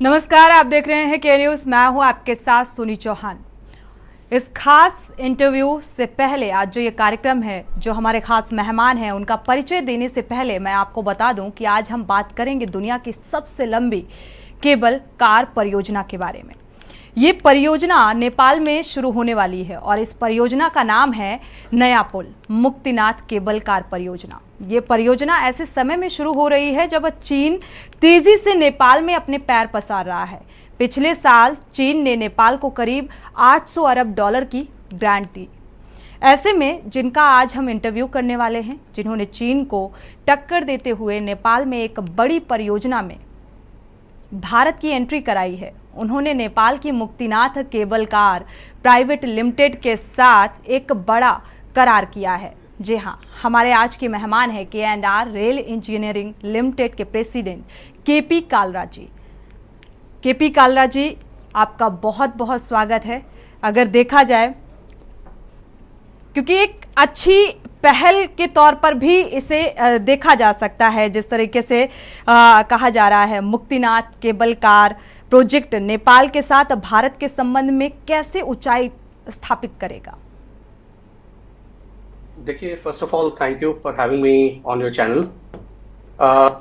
नमस्कार, आप देख रहे हैं के न्यूज़। मैं हूं आपके साथ सुनी चौहान। इस खास इंटरव्यू से पहले आज जो ये कार्यक्रम है, जो हमारे खास मेहमान हैं, उनका परिचय देने से पहले मैं आपको बता दूं कि आज हम बात करेंगे दुनिया की सबसे लंबी केबल कार परियोजना के बारे में। ये परियोजना नेपाल में शुरू होने वाली है और इस परियोजना का नाम है नया पुल मुक्तिनाथ केबल कार परियोजना। ये परियोजना ऐसे समय में शुरू हो रही है जब चीन तेजी से नेपाल में अपने पैर पसार रहा है। पिछले साल चीन ने नेपाल को करीब 800 अरब डॉलर की ग्रांट दी। ऐसे में जिनका आज हम इंटरव्यू करने वाले हैं, जिन्होंने चीन को टक्कर देते हुए नेपाल में एक बड़ी परियोजना में भारत की एंट्री कराई है, उन्होंने नेपाल की Muktinath cable car private limited के साथ एक बड़ा करार किया है। जी हाँ, हमारे आज के मेहमान हैं के&आर रेल इंजीनियरिंग लिमिटेड के प्रेसिडेंट केपी कालरा जी। केपी कालरा जी, आपका बहुत बहुत स्वागत है। अगर देखा जाए, क्योंकि एक अच्छी पहल के तौर पर भी इसे देखा जा सकता है, जिस तरीके से कहा जा रहा है Muktinath cable car project Nepal के साथ भारत के संबंध में कैसे ऊंचाई स्थापित करेगा। देखिए, first of all thank you for having me on your channel.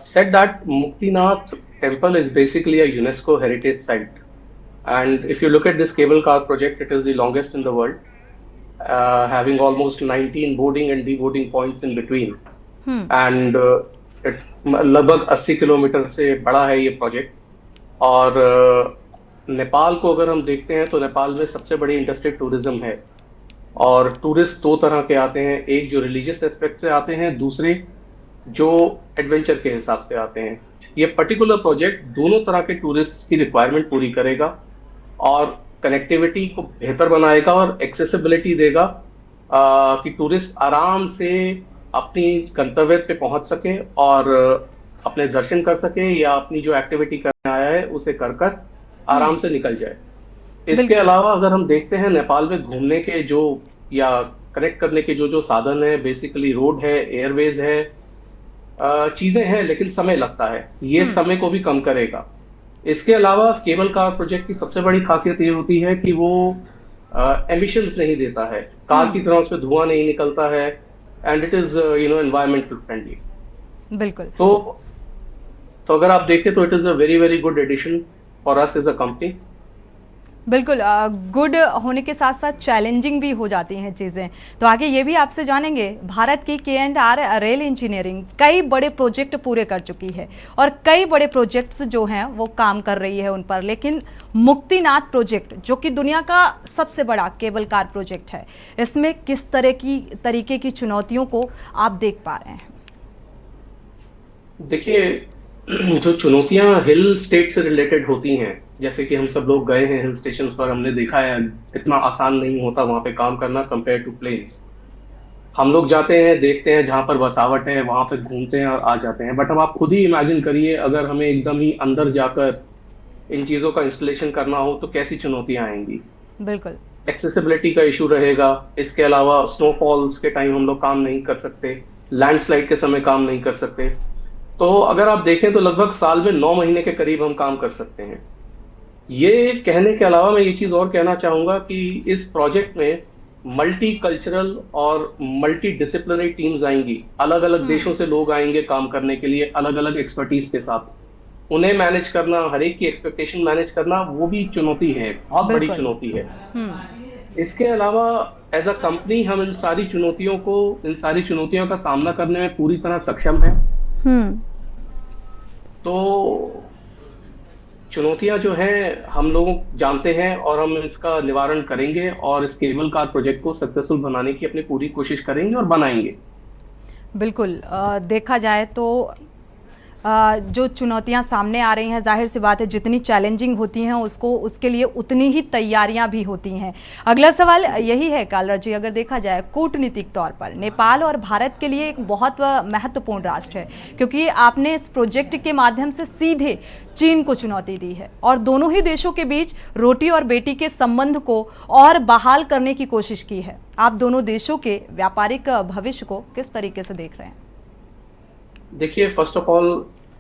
Said that Muktinath temple is basically a UNESCO heritage site, and if you look at this cable car project, it is the longest in the world, having almost 19 boarding and deboarding points in between, and it लगभग 80 kilometre से बड़ा है ये project. और नेपाल को अगर हम देखते हैं तो नेपाल में सबसे बड़ी इंडस्ट्री टूरिज्म है, और टूरिस्ट दो तरह के आते हैं, एक जो रिलीजियस एस्पेक्ट से आते हैं, दूसरे जो एडवेंचर के हिसाब से आते हैं। ये पर्टिकुलर प्रोजेक्ट दोनों तरह के टूरिस्ट की रिक्वायरमेंट पूरी करेगा और कनेक्टिविटी को बेहतर बनाएगा और एक्सेसिबिलिटी देगा कि टूरिस्ट आराम से अपनी गंतव्य पे पहुंच सके और अपने दर्शन कर सके या अपनी जो एक्टिविटी करने आया है उसे कर आराम से निकल जाए। इसके अलावा अगर हम देखते हैं नेपाल में घूमने के जो या कनेक्ट करने के जो साधन है, बेसिकली रोड है, एयरवेज है, चीजें हैं, लेकिन समय लगता है, ये समय को भी कम करेगा। इसके अलावा केबल कार प्रोजेक्ट की सबसे बड़ी खासियत ये होती है कि वो एमिशंस नहीं देता है, कार की तरह उसमें धुआं नहीं निकलता है, and it is environmental friendly. बिल्कुल। तो अगर आप देखें तो it is a very very good addition for us as a company. बिल्कुल, गुड होने के साथ साथ चैलेंजिंग भी हो जाती हैं चीज़ें। तो आगे ये भी आपसे जानेंगे, भारत की के&आर रेल इंजीनियरिंग कई बड़े प्रोजेक्ट पूरे कर चुकी है और कई बड़े प्रोजेक्ट्स जो हैं वो काम कर रही है उन पर, लेकिन मुक्तिनाथ प्रोजेक्ट जो कि दुनिया का सबसे बड़ा केबल कार प्रोजेक्ट है, इसमें किस तरीके की चुनौतियों को आप देख पा रहे हैं? देखिए, जो चुनौतियां हिल स्टेट से रिलेटेड होती हैं, जैसे कि हम सब लोग गए हैं हिल स्टेशन पर, हमने देखा है इतना आसान नहीं होता वहां पे काम करना कंपेयर टू प्लेन्स। हम लोग जाते हैं, देखते हैं जहां पर बसावट है, वहां पे घूमते हैं और आ जाते हैं, बट अब आप खुद ही इमेजिन करिए अगर हमें एकदम ही अंदर जाकर इन चीजों का इंस्टॉलेशन करना हो तो कैसी चुनौतियां आएंगी। बिल्कुल। एक्सेसिबिलिटी का इशू रहेगा। इसके अलावा स्नोफॉल्स के टाइम हम लोग काम नहीं कर सकते, लैंडस्लाइड के समय काम नहीं कर सकते। तो अगर आप देखें तो लगभग साल में 9 महीने के करीब हम काम कर सकते हैं। ये कहने के अलावा मैं ये चीज और कहना चाहूंगा कि इस प्रोजेक्ट में मल्टी कल्चरल और मल्टी डिसिप्लिनरी टीम्स आएंगी, अलग अलग देशों से लोग आएंगे काम करने के लिए, अलग अलग एक्सपर्टीज के साथ। उन्हें मैनेज करना, हर एक की एक्सपेक्टेशन मैनेज करना, वो भी चुनौती है, बहुत बड़ी चुनौती है। इसके अलावा एज अ कंपनी हम इन सारी चुनौतियों का सामना करने में पूरी तरह सक्षम है। तो चुनौतियां जो हैं हम लोग जानते हैं और हम इसका निवारण करेंगे और इस केबल कार प्रोजेक्ट को सक्सेसफुल बनाने की अपनी पूरी कोशिश करेंगे और बनाएंगे। बिल्कुल, देखा जाए तो जो चुनौतियां सामने आ रही हैं, जाहिर सी बात है जितनी चैलेंजिंग होती हैं उसके लिए उतनी ही तैयारियां भी होती हैं। अगला सवाल यही है कालरा जी, अगर देखा जाए कूटनीतिक तौर पर नेपाल और भारत के लिए एक बहुत महत्वपूर्ण राष्ट्र है, क्योंकि आपने इस प्रोजेक्ट के माध्यम से सीधे चीन को चुनौती दी है और दोनों ही देशों के बीच रोटी और बेटी के संबंध को और बहाल करने की कोशिश की है। आप दोनों देशों के व्यापारिक भविष्य को किस तरीके से देख रहे हैं? देखिए, first of all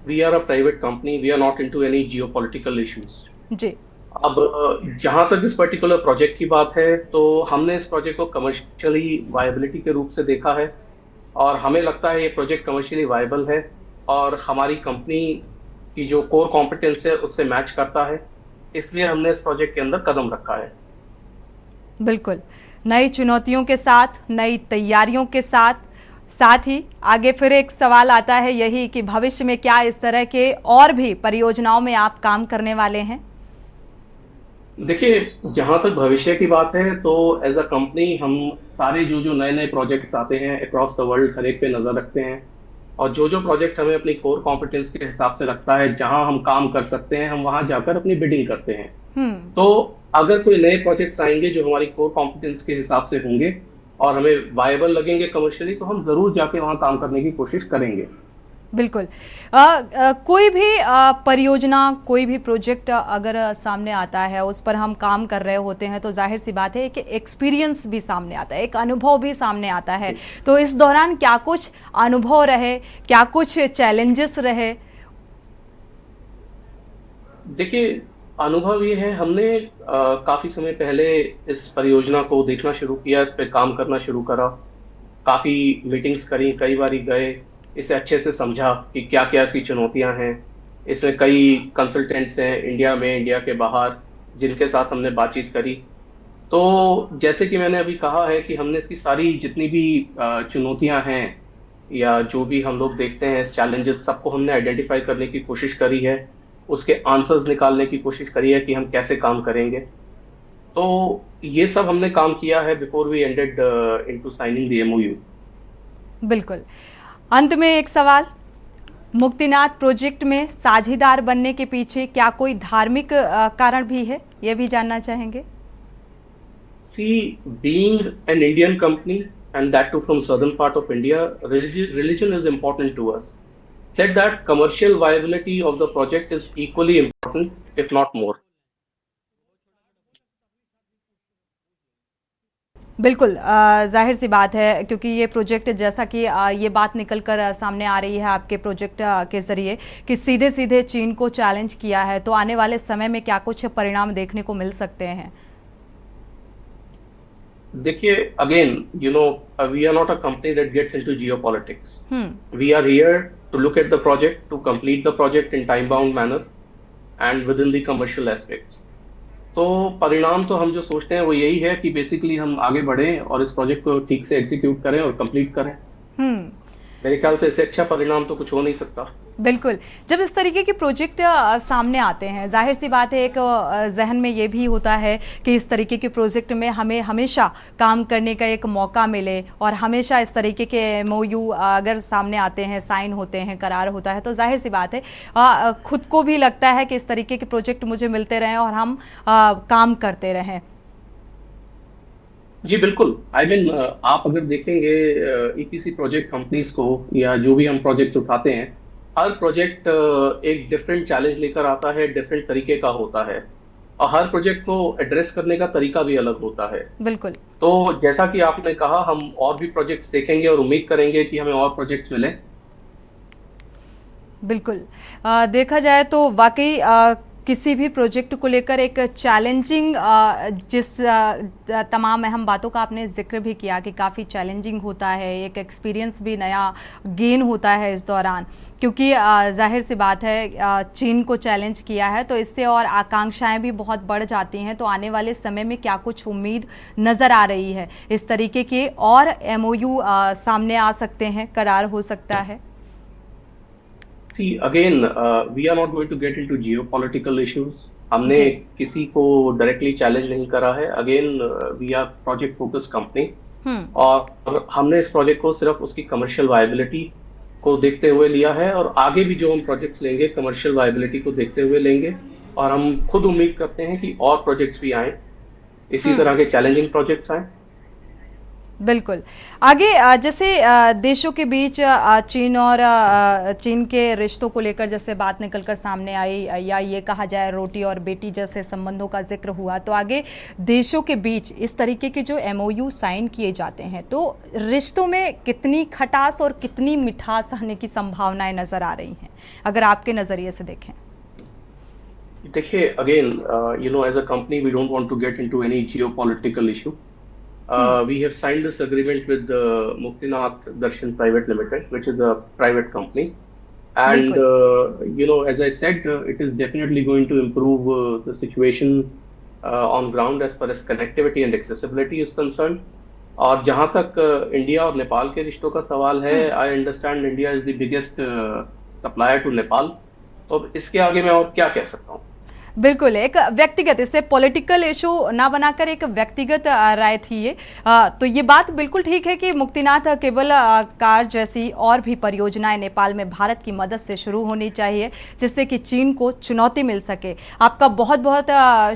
we are a private company, we are not into any geopolitical issues. जी। अब जहां तक इस पर्टिकुलर प्रोजेक्ट की बात है, तो हमने इस प्रोजेक्ट को कमर्शियली वायबिलिटी के रूप से देखा है, और हमें लगता है ये प्रोजेक्ट कमर्शियली वायबल है और हमारी कंपनी की जो कोर कॉम्पिटेंस है उससे मैच करता है, इसलिए हमने इस प्रोजेक्ट के अंदर कदम रखा है। बिल्कुल, नई चुनौतियों के साथ, नई तैयारियों के साथ, साथ ही आगे फिर एक सवाल आता है यही कि भविष्य में क्या इस तरह के और भी परियोजनाओं में आप काम करने वाले हैं? देखिए, जहां तक भविष्य की बात है, तो एज अ कंपनी हम सारे जो जो नए नए प्रोजेक्ट्स आते हैं अक्रॉस द वर्ल्ड, हर एक पे नजर रखते हैं, और जो जो प्रोजेक्ट हमें अपनी कोर कॉम्पिटेंस के हिसाब से लगता है जहां हम काम कर सकते हैं, हम वहां जाकर अपनी बिडिंग करते हैं। हम्म। तो अगर कोई नए प्रोजेक्ट्स आएंगे जो हमारी कोर कॉम्पिटेंस के हिसाब से होंगे और हमें वायबल लगेंगे कमर्शियली, तो हम जरूर जाके वहां काम करने की कोशिश करेंगे। बिल्कुल। कोई भी परियोजना, कोई भी प्रोजेक्ट अगर सामने आता है, उस पर हम काम कर रहे होते हैं, तो जाहिर सी बात है कि एक्सपीरियंस भी सामने आता है, एक अनुभव भी सामने आता है। तो इस दौरान क्या कुछ अनुभव रहे, क्या कुछ चैलेंजेस रहे? देखिए, अनुभव ये है, हमने काफी समय पहले इस परियोजना को देखना शुरू किया, इस पे काम करना शुरू करा, काफी मीटिंग्स करी, कई बारी गए, इसे अच्छे से समझा कि क्या क्या ऐसी चुनौतियां हैं। इसमें कई कंसल्टेंट्स हैं इंडिया में, इंडिया के बाहर, जिनके साथ हमने बातचीत करी। तो जैसे कि मैंने अभी कहा है कि हमने इसकी सारी जितनी भी चुनौतियां हैं या जो भी हम लोग देखते हैं चैलेंजेस, सबको हमने आइडेंटिफाई करने की कोशिश करी है, उसके आंसर्स निकालने की कोशिश करी है कि हम कैसे काम करेंगे। तो ये सब हमने काम किया है before we ended into signing the MOU. बिल्कुल। अंत में एक सवाल, मुक्तिनाथ प्रोजेक्ट में साझेदार बनने के पीछे क्या कोई धार्मिक कारण भी है, ये भी जानना चाहेंगे। See, being an Indian company, and that too from southern part of India, religion is important to us. Said that commercial viability of the project is equally important, if not more. बिल्कुल, जाहिर सी बात है, क्योंकि ये project, जैसा कि ये बात निकल कर सामने आ रही है आपके प्रोजेक्ट के ज़रिए कि सीधे सीधे चीन को चैलेंज किया है, तो आने वाले समय में क्या कुछ परिणाम देखने को मिल सकते हैं? देखिए, again, we are not a company that gets into geopolitics. Hmm. We are here to look at the project, to complete the project in time-bound manner and within the commercial aspects. तो परिणाम तो हम जो सोचते हैं वो यही है कि बेसिकली हम आगे बढ़ें और इस प्रोजेक्ट को ठीक से एग्जीक्यूट करें और कंप्लीट करें। हम्म। मेरे ख्याल से इससे अच्छा परिणाम तो कुछ हो नहीं सकता। बिल्कुल। जब इस तरीके के प्रोजेक्ट सामने आते हैं, जाहिर सी बात है एक जहन में ये भी होता है कि इस तरीके के प्रोजेक्ट में हमें हमेशा काम करने का एक मौका मिले, और हमेशा इस तरीके के एमओयू अगर सामने आते हैं, साइन होते हैं, करार होता है, तो जाहिर सी बात है खुद को भी लगता है कि इस तरीके के प्रोजेक्ट मुझे मिलते रहें और हम काम करते रहें। जी बिल्कुल। आई मीन, आप अगर देखेंगे ईपीसी प्रोजेक्ट कंपनीज को या जो भी हम प्रोजेक्ट उठाते हैं, हर प्रोजेक्ट एक डिफरेंट चैलेंज लेकर आता है, डिफरेंट तरीके का होता है, और हर प्रोजेक्ट को एड्रेस करने का तरीका भी अलग होता है। बिल्कुल। तो जैसा कि आपने कहा, हम और भी प्रोजेक्ट्स देखेंगे और उम्मीद करेंगे कि हमें और प्रोजेक्ट्स मिलें। बिल्कुल। देखा जाए तो वाकई किसी भी प्रोजेक्ट को लेकर एक चैलेंजिंग, जिस तमाम अहम बातों का आपने जिक्र भी किया कि काफ़ी चैलेंजिंग होता है, एक एक्सपीरियंस भी नया गेन होता है इस दौरान, क्योंकि जाहिर सी बात है चीन को चैलेंज किया है, तो इससे और आकांक्षाएं भी बहुत बढ़ जाती हैं। तो आने वाले समय में क्या कुछ उम्मीद नज़र आ रही है, इस तरीके के और एमओयू सामने आ सकते हैं, करार हो सकता है? See, again, we are not going to get into geopolitical issues. हमने जी। किसी को डायरेक्टली चैलेंज नहीं करा है। Again, we are project focus company, hmm. और हमने इस प्रोजेक्ट को सिर्फ उसकी कमर्शियल वायबिलिटी को देखते हुए लिया है, और आगे भी जो हम प्रोजेक्ट्स लेंगे कमर्शियल वायबिलिटी को देखते हुए लेंगे, और हम खुद उम्मीद करते हैं कि और प्रोजेक्ट्स भी आए, इसी तरह के चैलेंजिंग प्रोजेक्ट्स आए। बिल्कुल। आगे जैसे देशों के बीच चीन के रिश्तों को लेकर जैसे बात निकलकर सामने आई, या ये कहा जाए रोटी और बेटी जैसे संबंधों का जिक्र हुआ, तो आगे देशों के बीच इस तरीके के जो MOU साइन किए जाते हैं तो रिश्तों में कितनी खटास और कितनी मिठास आने की संभावनाएं नजर आ रही हैं, अगर आपके नजरिए से देखें? देखिए, again as a company we don't want to get into any geopolitical issue. We have signed this agreement with Muktinath Darshan Private Limited, which is a private company. And, as I said, it is definitely going to improve the situation on ground as far as connectivity and accessibility is concerned. और जहाँ तक India और नेपाल के रिश्तों का सवाल है, I understand India is the biggest supplier to Nepal. तो इसके आगे मैं और क्या कह सकता हूँ? बिल्कुल, एक व्यक्तिगत, इससे पॉलिटिकल इशू ना बनाकर एक व्यक्तिगत राय थी ये। तो ये बात बिल्कुल ठीक है कि मुक्तिनाथ केबल कार जैसी और भी परियोजनाएं नेपाल में भारत की मदद से शुरू होनी चाहिए, जिससे कि चीन को चुनौती मिल सके। आपका बहुत बहुत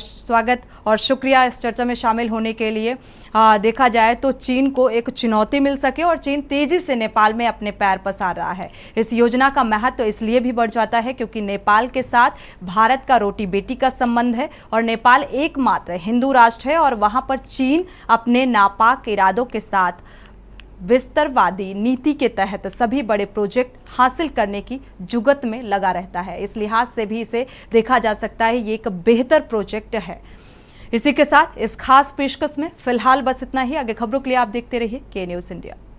स्वागत और शुक्रिया इस चर्चा में शामिल होने के लिए। देखा जाए तो चीन को एक चुनौती मिल सके और चीन तेजी से नेपाल में अपने पैर पसार रहा है। इस योजना का महत्व इसलिए भी बढ़ जाता है क्योंकि नेपाल के साथ भारत का रोटी बेटी का संबंध है और नेपाल एकमात्र हिंदू राष्ट्र है और वहां पर चीन अपने नापाक इरादों के साथ विस्तारवादी नीति के तहत सभी बड़े प्रोजेक्ट हासिल करने की जुगत में लगा रहता है। इस लिहाज से भी इसे देखा जा सकता है, ये एक बेहतर प्रोजेक्ट है। इसी के साथ इस खास पेशकश में फिलहाल बस इतना ही। आगे खबरों के लिए आप देखते रहिए के न्यूज़ इंडिया।